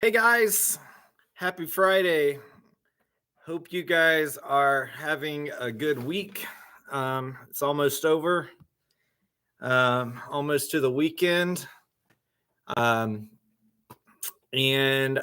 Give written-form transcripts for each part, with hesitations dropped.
Hey guys, happy Friday. Hope you guys are having a good week. It's almost over, almost to the weekend. Um, and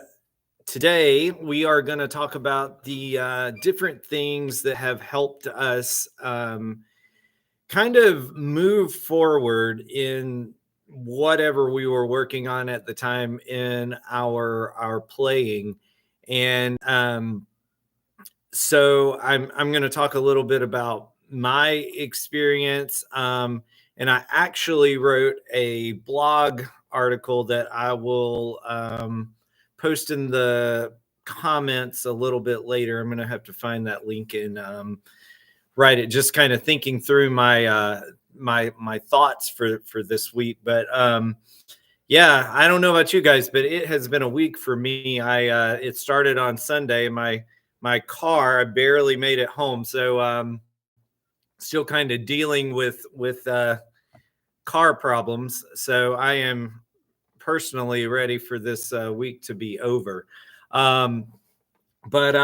today we are going to talk about the different things that have helped us kind of move forward in whatever we were working on at the time in our playing. And so I'm going to talk a little bit about my experience. And I actually wrote a blog article that I will post in the comments a little bit later. I'm going to have to find that link and write it. Just kind of thinking through my thoughts for this week, but yeah, I don't know about you guys, but it has been a week for me. I it started on Sunday. My car, I barely made it home, so still kind of dealing with car problems. So I am personally ready for this week to be over. Um, but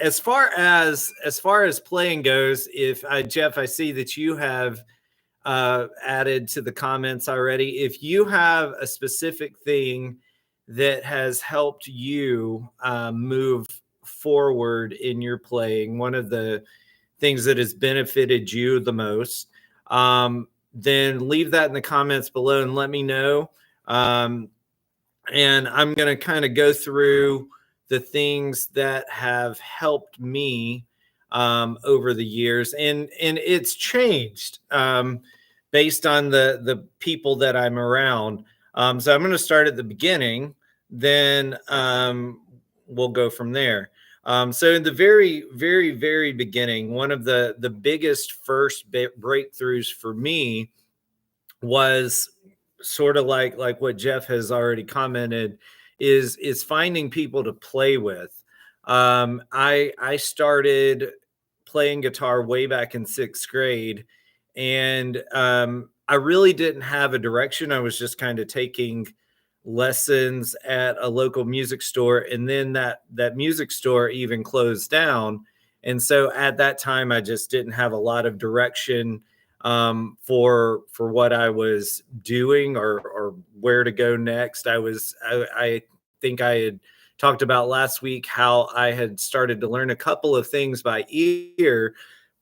as far as playing goes, if Jeff, I see that you have added to the comments already. If you have a specific thing that has helped you move forward in your playing, one of the things that has benefited you the most, then leave that in the comments below and let me know. Um, and I'm going to kind of go through the things that have helped me over the years, and it's changed based on the people that I'm around. So I'm going to start at the beginning, then we'll go from there. So in the very, very, very beginning, one of the biggest first breakthroughs for me was sort of like what Jeff has already commented is finding people to play with. I started playing guitar way back in sixth grade, and I really didn't have a direction. I was just kind of taking lessons at a local music store, and then that music store even closed down. And so at that time, I just didn't have a lot of direction for what I was doing or where to go next. I think I had talked about last week how I had started to learn a couple of things by ear,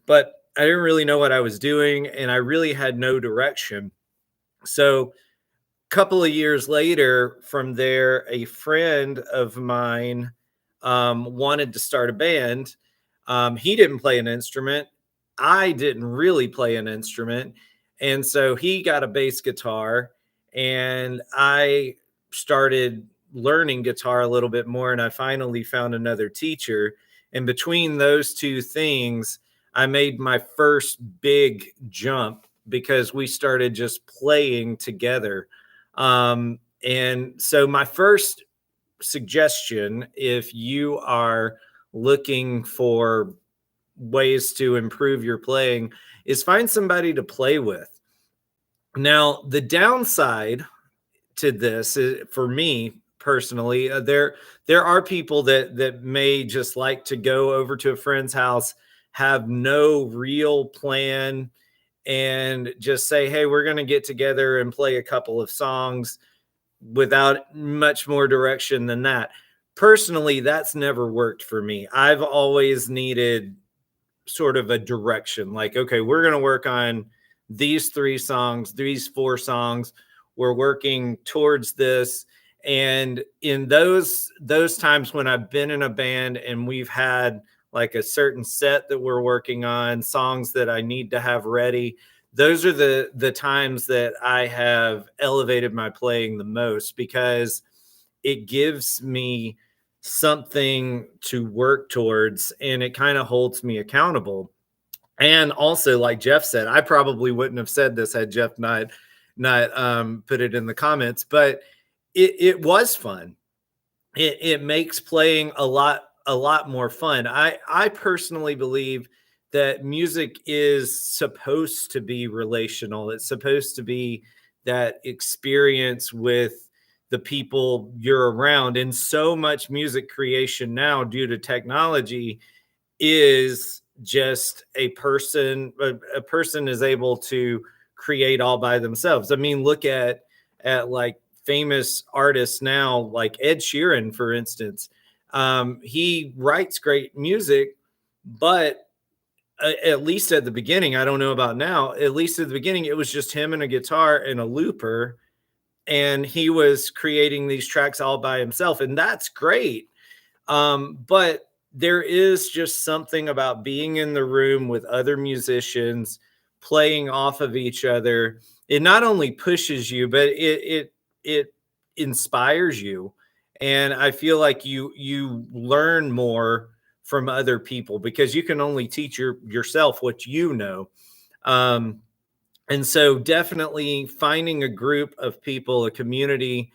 but I didn't really know what I was doing, and I really had no direction. So a couple of years later, from there, a friend of mine wanted to start a band. He didn't play an instrument. I didn't really play an instrument. And so he got a bass guitar, and I started learning guitar a little bit more. And I finally found another teacher. And between those two things, I made my first big jump because we started just playing together. And so, my first suggestion, if you are looking for ways to improve your playing, is find somebody to play with. Now, the downside to this is, for me personally, there are people that may just like to go over to a friend's house, have no real plan, and just say, "Hey, we're going to get together and play a couple of songs," without much more direction than that. Personally, that's never worked for me. I've always needed sort of a direction, like, okay, we're going to work on these three songs, these four songs. We're working towards this. And in those times when I've been in a band and we've had like a certain set that we're working on, songs that I need to have ready, those are the times that I have elevated my playing the most, because it gives me something to work towards, and it kind of holds me accountable. And also, like Jeff said, I probably wouldn't have said this had Jeff not put it in the comments, but it was fun. It makes playing a lot more fun. I personally believe that music is supposed to be relational. It's supposed to be that experience with the people you're around. And so much music creation now, due to technology, is just a person is able to create all by themselves. I mean, look at like famous artists now, like Ed Sheeran, for instance. He writes great music, but at least at the beginning, I don't know about now, at least at the beginning, it was just him and a guitar and a looper, and he was creating these tracks all by himself, and that's great. But there is just something about being in the room with other musicians, playing off of each other. It not only pushes you, but it inspires you. And I feel like you learn more from other people, because you can only teach yourself what you know. Um, and so definitely finding a group of people, a community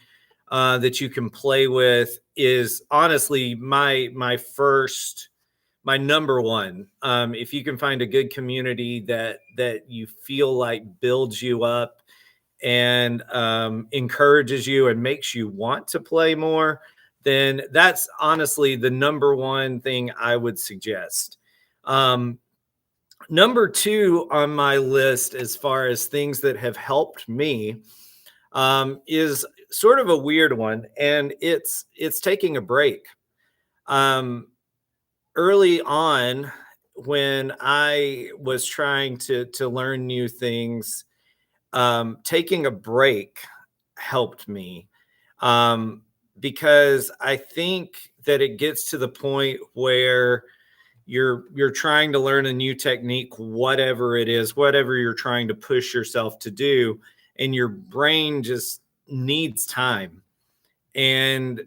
that you can play with, is honestly my number one. If you can find a good community that you feel like builds you up and encourages you and makes you want to play more, then that's honestly the number one thing I would suggest. Um, Number two on my list, as far as things that have helped me, is sort of a weird one, and it's taking a break. Um, Early on, when I was trying to learn new things, taking a break helped me, um, because I think that it gets to the point where you're trying to learn a new technique, whatever it is, whatever you're trying to push yourself to do, and your brain just needs time. And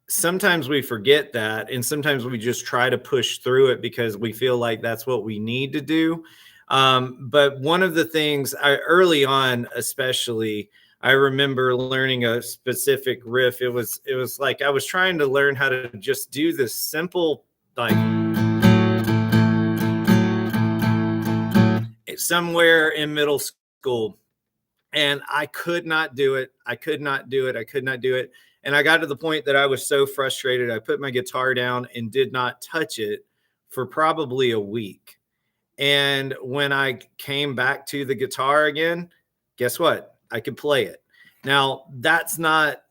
sometimes we forget that, and sometimes we just try to push through it because we feel like that's what we need to do. But one of the things early on, especially, I remember learning a specific riff. It was like I was trying to learn how to just do this simple, like, somewhere in middle school, and I could not do it. I could not do it. I could not do it. And I got to the point that I was so frustrated, I put my guitar down and did not touch it for probably a week. And when I came back to the guitar again, guess what? I could play it. Now, that's not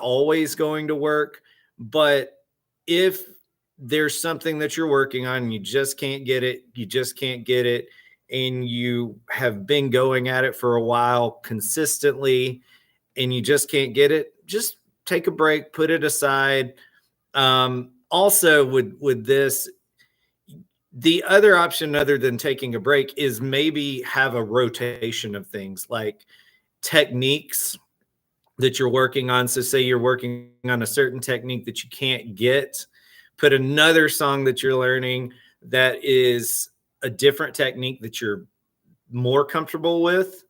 always going to work, but if there's something that you're working on and you just can't get it, you just can't get it, and you have been going at it for a while consistently and you just can't get it, just take a break, put it aside. Also, with this, the other option other than taking a break is maybe have a rotation of things, like techniques that you're working on. So say you're working on a certain technique that you can't get, put another song that you're learning that is a different technique that you're more comfortable with,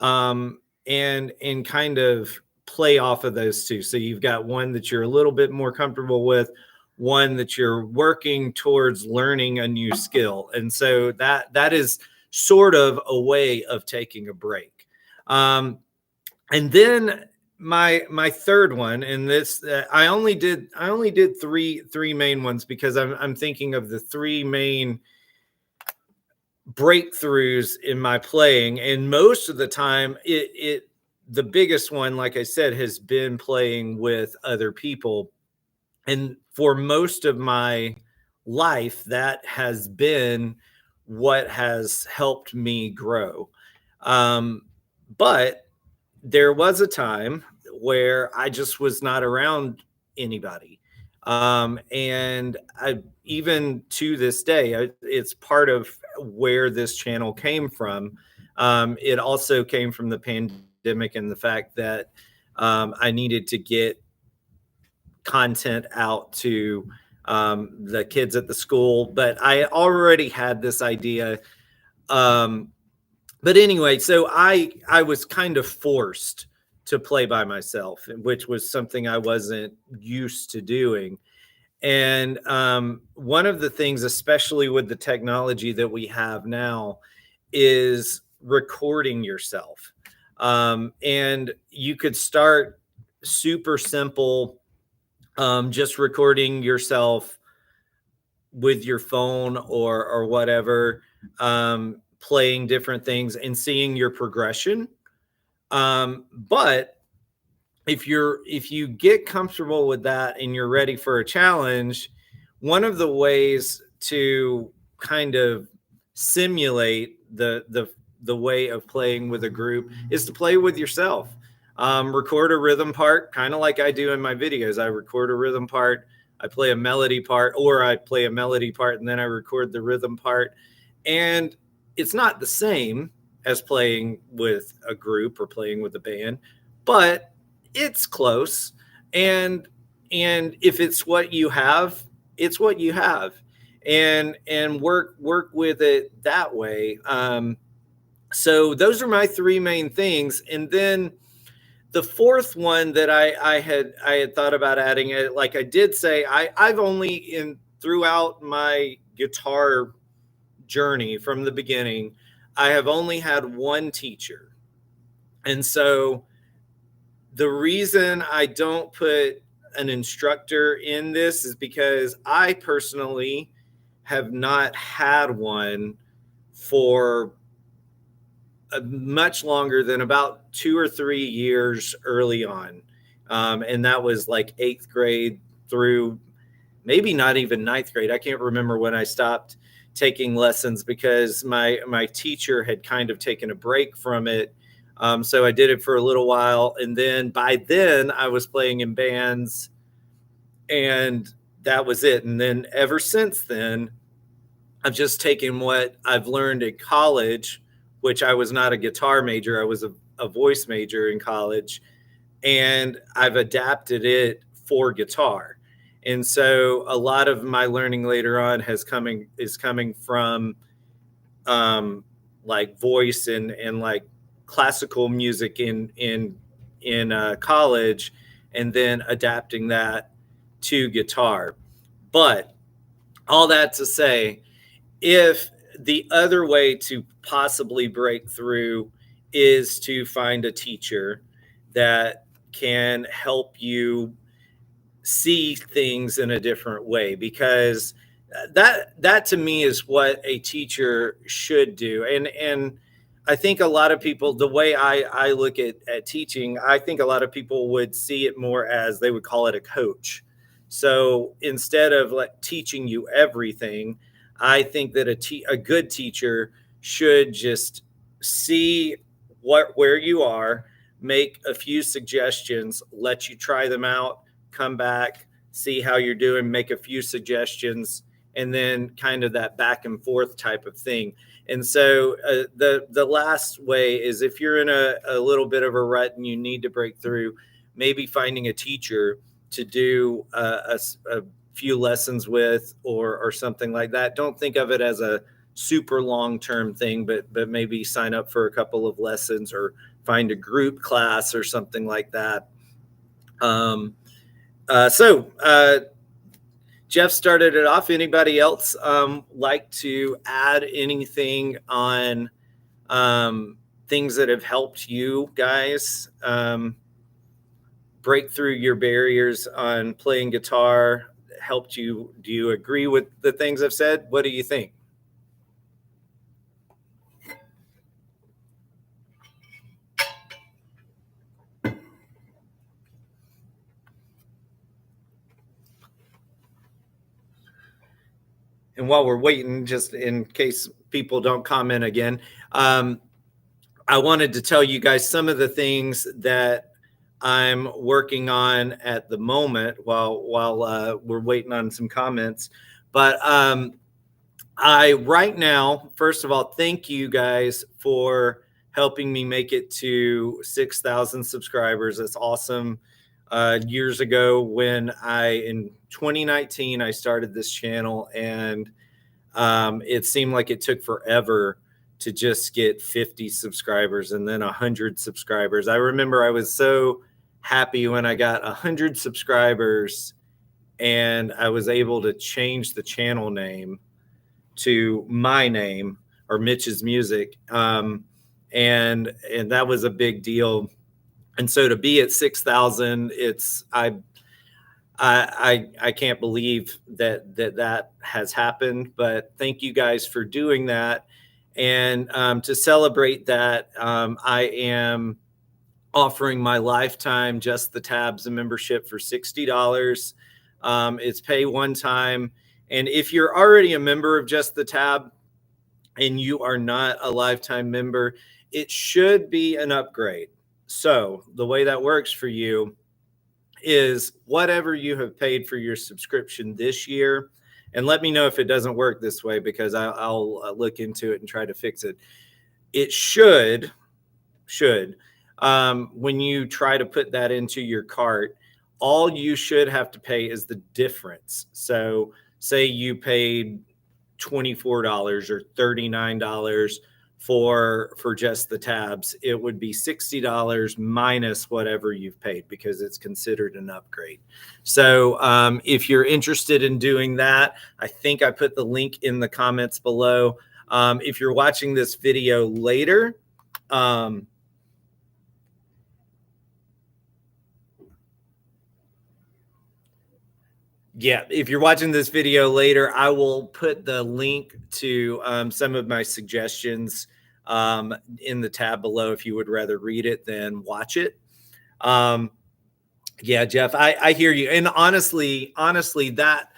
and kind of play off of those two. So you've got one that you're a little bit more comfortable with, one that you're working towards learning a new skill. And so that is sort of a way of taking a break. And then my third one, and this I only did three main ones, because I'm thinking of the three main breakthroughs in my playing, and most of the time the biggest one, like I said, has been playing with other people. And for most of my life, that has been what has helped me grow. But there was a time where I just was not around anybody. And I, even to this day, it's part of where this channel came from. It also came from the pandemic and the fact that I needed to get content out to the kids at the school, but I already had this idea. But anyway, so I was kind of forced to play by myself, which was something I wasn't used to doing. And one of the things, especially with the technology that we have now, is recording yourself. And you could start super simple, just recording yourself with your phone or whatever, playing different things and seeing your progression. But if you get comfortable with that and you're ready for a challenge, one of the ways to kind of simulate the way of playing with a group is to play with yourself. Record a rhythm part, kind of like I do in my videos. I record a rhythm part, I play a melody part, or I play a melody part and then I record the rhythm part. And it's not the same as playing with a group or playing with a band, but it's close. And if it's what you have, it's what you have. And work with it that way. So those are my three main things. And then the fourth one that I had thought about adding it, like I did say, I've only throughout my guitar journey from the beginning, I have only had one teacher. And so the reason I don't put an instructor in this is because I personally have not had one for much longer than about 2 or 3 years early on. And that was like 8th grade through maybe not even 9th grade. I can't remember when I stopped taking lessons because my teacher had kind of taken a break from it. So I did it for a little while. And then by then I was playing in bands and that was it. And then ever since then, I've just taken what I've learned at college, which I was not a guitar major. I was a voice major in college, and I've adapted it for guitar. And so a lot of my learning later on is coming from like voice and like classical music in college, and then adapting that to guitar. But all that to say, if the other way to possibly break through is to find a teacher that can help you see things in a different way, because that to me is what a teacher should do. And I think a lot of people, the way I look at teaching, I think a lot of people would see it more as, they would call it a coach. So instead of like teaching you everything, I think that a good teacher should just see where you are, make a few suggestions, let you try them out, come back, see how you're doing, make a few suggestions, and then kind of that back and forth type of thing. And so the last way is, if you're in a little bit of a rut and you need to break through, maybe finding a teacher to do a few lessons with, or something like that. Don't think of it as a super long-term thing, but maybe sign up for a couple of lessons or find a group class or something like that. So Jeff started it off. Anybody else like to add anything on things that have helped you guys break through your barriers on playing guitar? Helped you? Do you agree with the things I've said? What do you think? And while we're waiting, just in case people don't comment again, I wanted to tell you guys some of the things that I'm working on at the moment while we're waiting on some comments. But I right now, first of all, thank you guys for helping me make it to 6,000 subscribers. That's awesome. Years ago, when in 2019, I started this channel, and it seemed like it took forever to just get 50 subscribers and then 100 subscribers. I remember I was so happy when I got 100 subscribers and I was able to change the channel name to my name, or Mitch's Music. and that was a big deal. And so to be at 6,000, I can't believe that has happened. But thank you guys for doing that. And to celebrate that, I am offering my lifetime Just the Tabs membership for $60. It's pay one time. And if you're already a member of Just the Tab and you are not a lifetime member, it should be an upgrade. So the way that works for you is whatever you have paid for your subscription this year, and let me know if it doesn't work this way, because I'll look into it and try to fix it. It should, when you try to put that into your cart, all you should have to pay is the difference. So say you paid $24 or $39 for Just the Tabs, it would be $60 minus whatever you've paid, because it's considered an upgrade. So if you're interested in doing that, I think I put the link in the comments below. If you're watching this video later, if you're watching this video later, I will put the link to some of my suggestions in the tab below if you would rather read it than watch it. Yeah, Jeff, I hear you. And honestly, that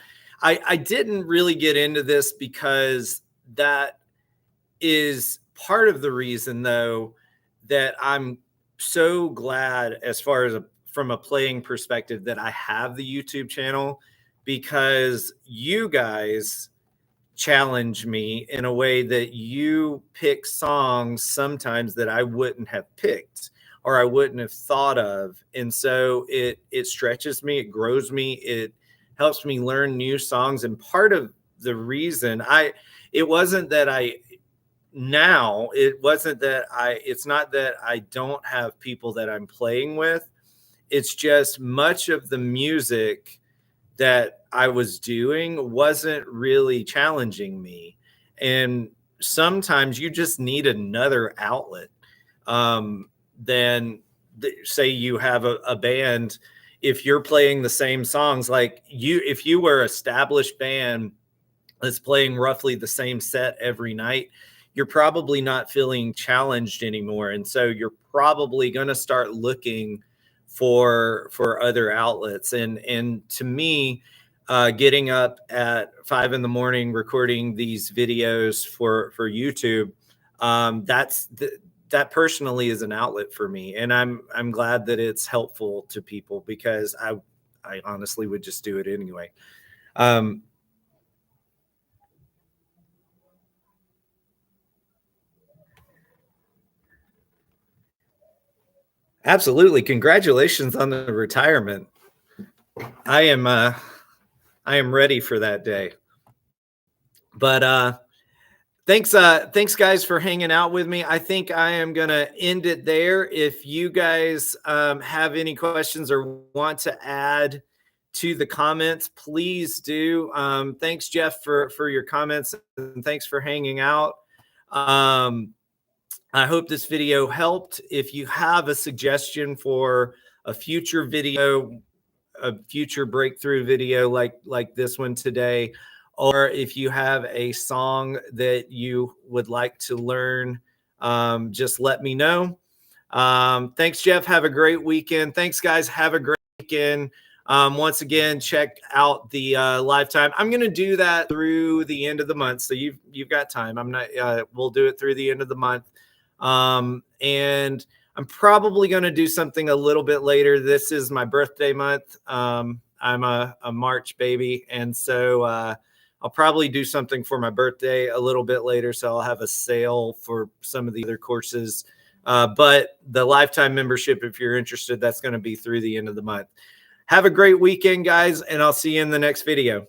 I didn't really get into this, because that is part of the reason, though, that I'm so glad, as far as from a playing perspective, that I have the YouTube channel, because you guys challenge me in a way that you pick songs sometimes that I wouldn't have picked or I wouldn't have thought of. And so it stretches me, it grows me, it helps me learn new songs. And part of the reason it's not that I don't have people that I'm playing with. It's just much of the music that I was doing wasn't really challenging me. And sometimes you just need another outlet. Then say you have a band, if you're playing the same songs, like if you were an established band that's playing roughly the same set every night, you're probably not feeling challenged anymore. And so you're probably going to start looking for other outlets. And to me, getting up at 5 a.m. recording these videos for YouTube, that personally is an outlet for me. And I'm glad that it's helpful to people, because I honestly would just do it anyway. Absolutely. Congratulations on the retirement. I am ready for that day. But thanks guys for hanging out with me. I think I am gonna end it there. If you guys have any questions or want to add to the comments, please do. Thanks, Jeff, for your comments, and thanks for hanging out. I hope this video helped. If you have a suggestion for a future video, a future breakthrough video like this one today, or if you have a song that you would like to learn, just let me know. Thanks, Jeff. Have a great weekend. Thanks, guys. Have a great weekend. Once again, check out the lifetime. I'm going to do that through the end of the month, so you've got time. We'll do it through the end of the month. And I'm probably going to do something a little bit later. This is my birthday month. I'm a March baby. And so, I'll probably do something for my birthday a little bit later. So I'll have a sale for some of the other courses. But the lifetime membership, if you're interested, that's going to be through the end of the month. Have a great weekend, guys, and I'll see you in the next video.